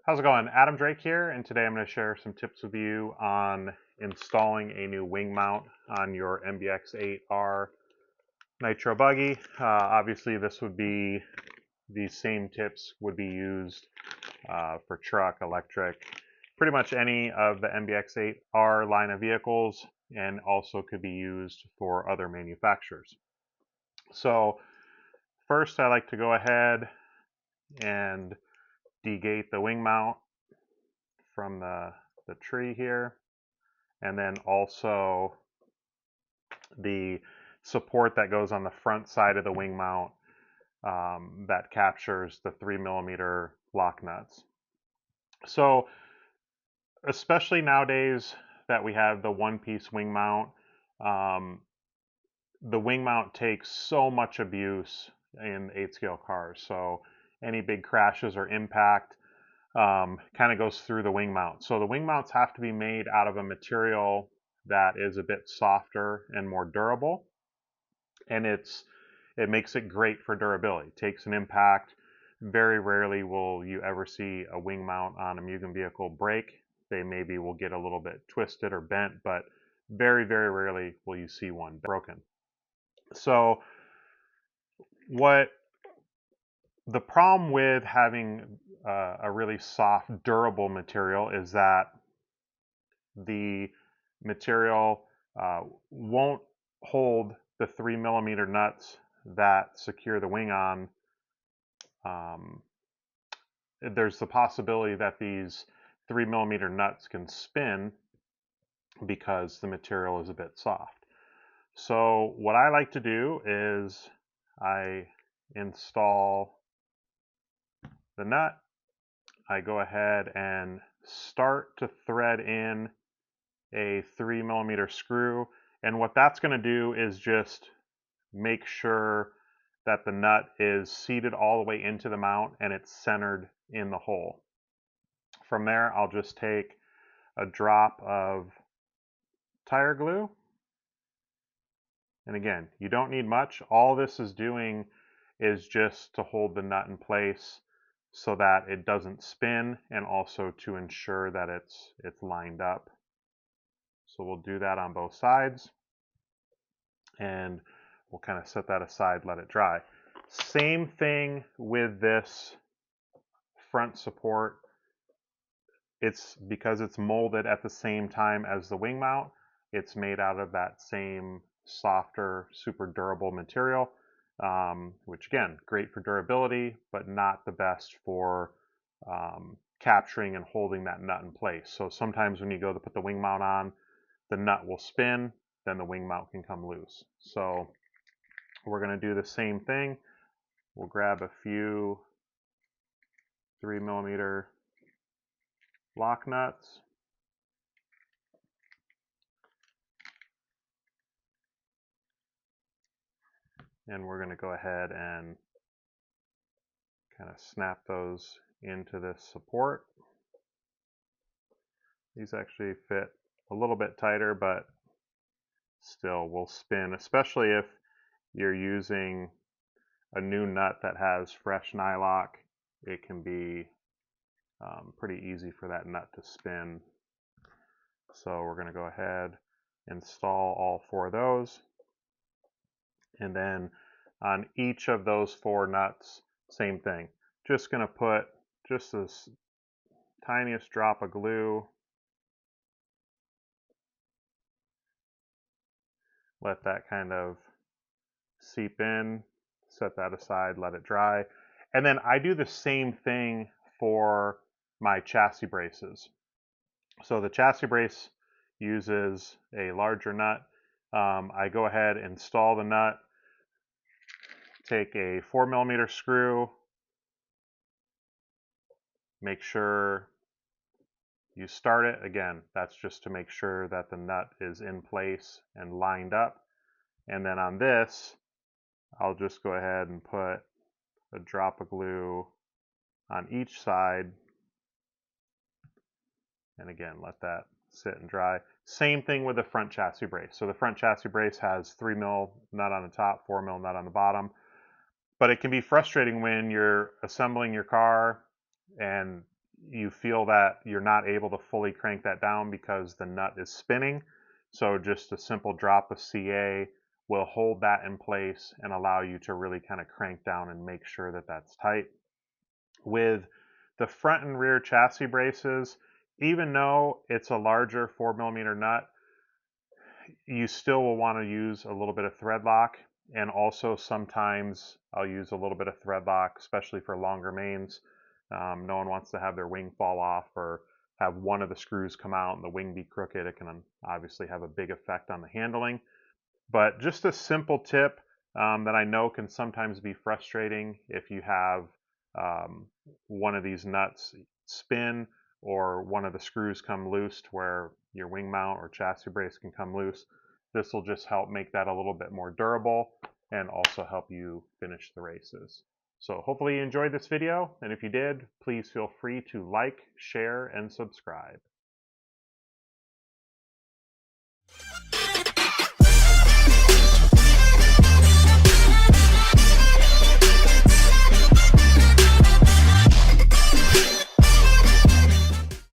How's it going? Adam Drake here, and today I'm going to share some tips with you on installing a new wing mount on your MBX8R Nitro buggy. Obviously, these same tips would be used for truck, electric, pretty much any of the MBX8R line of vehicles, and also could be used for other manufacturers. So first, I like to go ahead and degate the wing mount from the tree here, and then also the support that goes on the front side of the wing mount that captures the 3mm lock nuts. So especially nowadays that we have the one-piece wing mount, um, the wing mount takes so much abuse in 8-scale cars. So any big crashes or impact kind of goes through the wing mount. So the wing mounts have to be made out of a material that is a bit softer and more durable, and it makes it great for durability. It takes an impact. Very rarely will you ever see a wing mount on a Mugen vehicle break. They maybe will get a little bit twisted or bent, but very, very rarely will you see one broken. So what the problem with having a really soft, durable material is that the material won't hold the 3mm nuts that secure the wing on. Um, there's the possibility that these 3mm nuts can spin because the material is a bit soft. So what I like to do is I install the nut. I go ahead and start to thread in a 3mm screw, and what that's going to do is just make sure that the nut is seated all the way into the mount and it's centered in the hole. From there, I'll just take a drop of tire glue, and again, you don't need much. All this is doing is just to hold the nut in place so that it doesn't spin, and also to ensure that it's lined up. So we'll do that on both sides, and we'll kind of set that aside, let it dry. Same thing with this front support. It's because it's molded at the same time as the wing mount. It's made out of that same softer, super durable material, which again, great for durability, but not the best for capturing and holding that nut in place. So sometimes when you go to put the wing mount on, the nut will spin, then the wing mount can come loose. So we're going to do the same thing. We'll grab a few 3mm lock nuts. And we're going to go ahead and kind of snap those into this support. These actually fit a little bit tighter, but still will spin, especially if you're using a new nut that has fresh nylock. It can be pretty easy for that nut to spin. So we're going to go ahead, install all 4 of those, and then on each of those 4 nuts, same thing. Just going to put just this tiniest drop of glue. Let that kind of seep in, set that aside, let it dry. And then I do the same thing for my chassis braces. So the chassis brace uses a larger nut. I go ahead, install the nut, take a 4mm screw, make sure you start it. Again, that's just to make sure that the nut is in place and lined up. And then on this, I'll just go ahead and put a drop of glue on each side, and again, let that sit and dry. Same thing with the front chassis brace. So the front chassis brace has 3mm nut on the top, 4mm nut on the bottom, but it can be frustrating when you're assembling your car and you feel that you're not able to fully crank that down because the nut is spinning. So just a simple drop of CA will hold that in place and allow you to really kind of crank down and make sure that that's tight. With the front and rear chassis braces, even though it's a larger 4mm nut, you still will want to use a little bit of thread lock. And also sometimes I'll use a little bit of thread lock, especially for longer mains. No one wants to have their wing fall off or have one of the screws come out and the wing be crooked. It can obviously have a big effect on the handling. But just a simple tip that I know can sometimes be frustrating if you have one of these nuts spin or one of the screws come loose to where your wing mount or chassis brace can come loose. This will just help make that a little bit more durable and also help you finish the races. So hopefully you enjoyed this video, and if you did, please feel free to like, share, and subscribe.